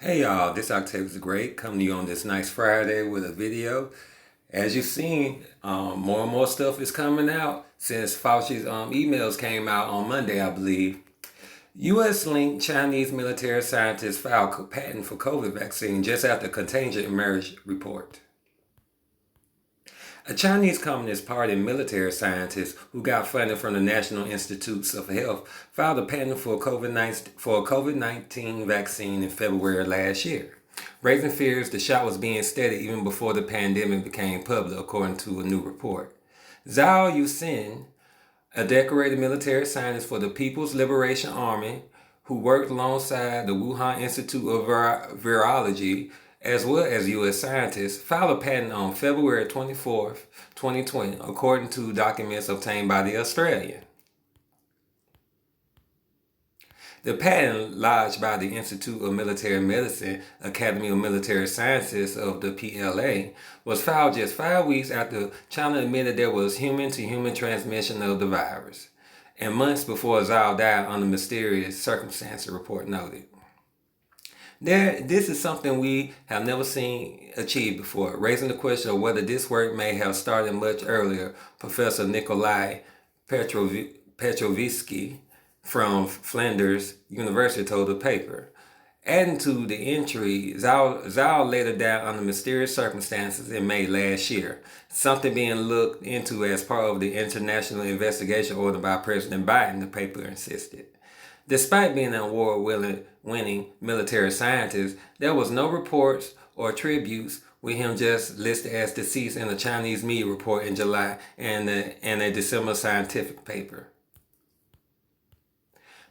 Hey y'all, this Octavius Great coming to you on this nice Friday with a video. As you've seen, more and more stuff is coming out since Fauci's emails came out on Monday, I believe. U.S.-linked Chinese military scientists filed patent for COVID vaccine just after contagion emerged report. A Chinese Communist Party military scientist who got funding from the National Institutes of Health filed a patent for a COVID-19 vaccine in February last year, raising fears the shot was being studied even before the pandemic became public, according to a new report. Zhou Yusen, a decorated military scientist for the People's Liberation Army who worked alongside the Wuhan Institute of Virology, as well as U.S. scientists, filed a patent on February 24th, 2020, according to documents obtained by the Australian. The patent, lodged by the Institute of Military Medicine, Academy of Military Sciences of the PLA, was filed just 5 weeks after China admitted there was human-to-human transmission of the virus, and months before Zhao died under mysterious circumstances, the report noted. This is something we have never seen achieved before, raising the question of whether this work may have started much earlier, Professor Nikolai Petrovsky from Flinders University told the paper. Adding to the intrigue, Zhao later died under mysterious circumstances in May last year, something being looked into as part of the international investigation ordered by President Biden, the paper insisted. Despite being an award-winning military scientist, there was no reports or tributes, with him just listed as deceased in a Chinese media report in July and a December scientific paper.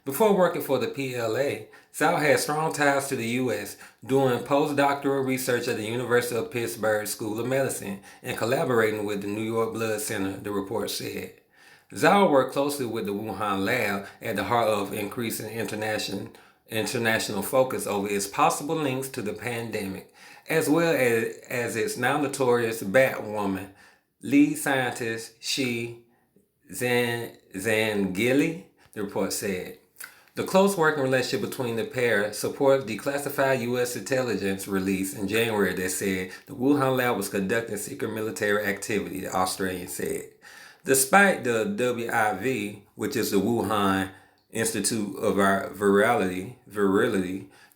Before working for the PLA, Zhao had strong ties to the U.S., doing postdoctoral research at the University of Pittsburgh School of Medicine and collaborating with the New York Blood Center, the report said. Zhao worked closely with the Wuhan lab at the heart of increasing international focus over its possible links to the pandemic, as well as its now notorious Batwoman lead scientist Shi Zhangili, the report said. The close working relationship between the pair supports declassified U.S. intelligence release in January that said the Wuhan lab was conducting secret military activity, the Australian said. Despite the WIV, which is the Wuhan Institute of Virology,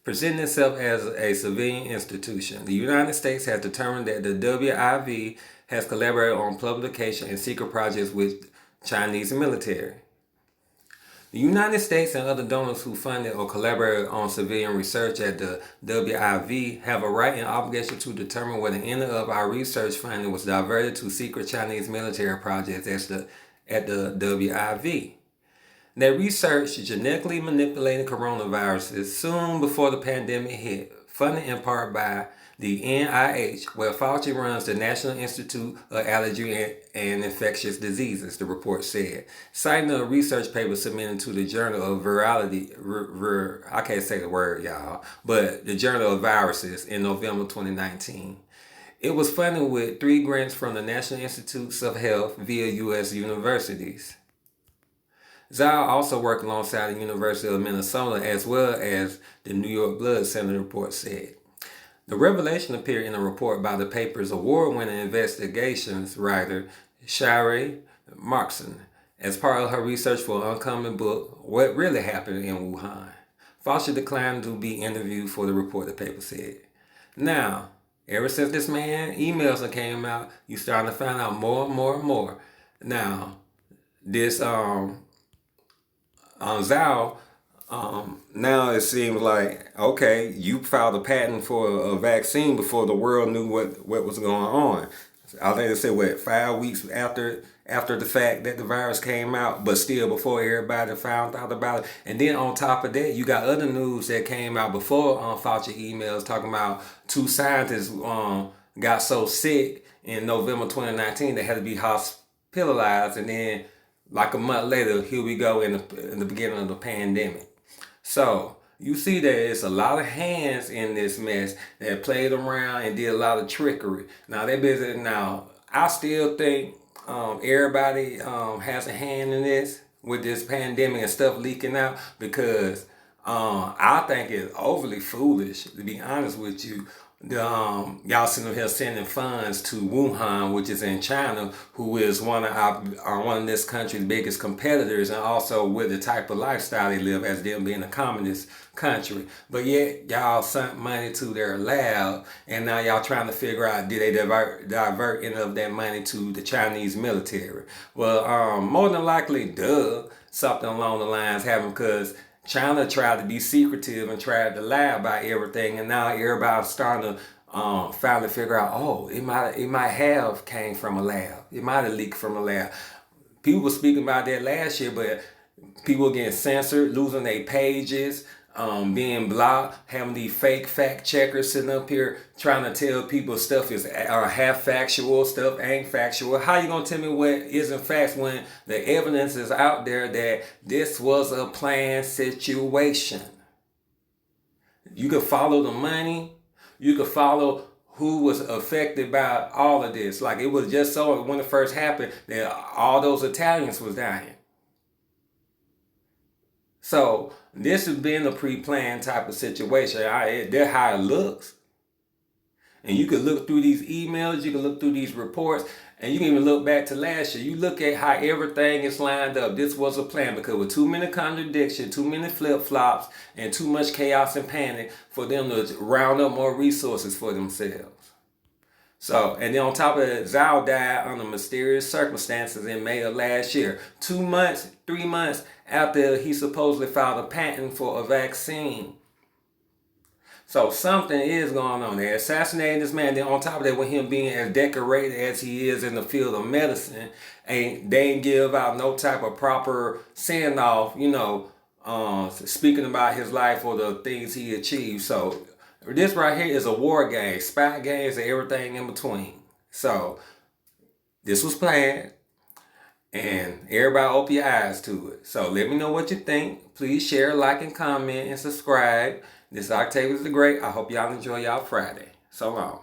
presenting itself as a civilian institution, the United States has determined that the WIV has collaborated on publication and secret projects with Chinese military. The United States and other donors who funded or collaborated on civilian research at the WIV have a right and obligation to determine whether any of our research funding was diverted to secret Chinese military projects at the WIV. They researched genetically manipulated coronaviruses soon before the pandemic hit, funded in part by the NIH, where Fauci runs the National Institute of Allergy and Infectious Diseases, the report said, citing a research paper submitted to the Journal of Virology, I can't say the word, y'all, but the Journal of Viruses in November 2019. It was funded with 3 grants from the National Institutes of Health via U.S. universities. Zhao also worked alongside the University of Minnesota as well as the New York Blood Center, the report said. The revelation appeared in a report by the paper's award-winning investigations writer, Shari Markson, as part of her research for an upcoming book, What Really Happened in Wuhan. Fauci declined to be interviewed for the report, the paper said. Now, ever since this man emails came out, you're starting to find out more and more and more. Now, this Zhao, now it seems like, okay, you filed a patent for a vaccine before the world knew what was going on. I think they said, 5 weeks after the fact that the virus came out, but still before everybody found out about it. And then on top of that, you got other news that came out before Fauci emails talking about 2 scientists got so sick in November 2019 they had to be hospitalized, and then like a month later, here we go in the beginning of the pandemic. So you see that it's a lot of hands in this mess that played around and did a lot of trickery. Now they're busy. Now I still think everybody has a hand in this with this pandemic and stuff leaking out, because I think it's overly foolish, to be honest with you. Y'all sitting here sending funds to Wuhan, which is in China, who is one of this country's biggest competitors, and also with the type of lifestyle they live, as them being a communist country. But yet y'all sent money to their lab, and now y'all trying to figure out, did they divert any of that money to the Chinese military? Well, more than likely, something along the lines happened, because China tried to be secretive and tried to lie about everything, and now everybody's starting to finally figure out, oh, it might have came from a lab. It might have leaked from a lab. People were speaking about that last year, but people getting censored, losing their pages, being blocked, having these fake fact checkers sitting up here trying to tell people stuff is half factual, stuff ain't factual. How you gonna tell me what isn't facts when the evidence is out there that this was a planned situation? You could follow the money, you could follow who was affected by all of this. Like, it was just so when it first happened that all those Italians was dying. So this has been a pre-planned type of situation. That's how it looks. And you can look through these emails, you can look through these reports, and you can even look back to last year. You look at how everything is lined up. This was a plan, because with too many contradictions, too many flip-flops, and too much chaos and panic for them to round up more resources for themselves. So, and then on top of that, Zhou died under mysterious circumstances in May of last year. 3 months after he supposedly filed a patent for a vaccine. So something is going on. They assassinated this man. Then on top of that, with him being as decorated as he is in the field of medicine, and they ain't give out no type of proper send-off, speaking about his life or the things he achieved. So this right here is a war game, spy games, and everything in between. So this was planned, and everybody open your eyes to it. So let me know what you think. Please share, like, and comment, and subscribe. This is Octavius the Great. I hope y'all enjoy y'all Friday. So long.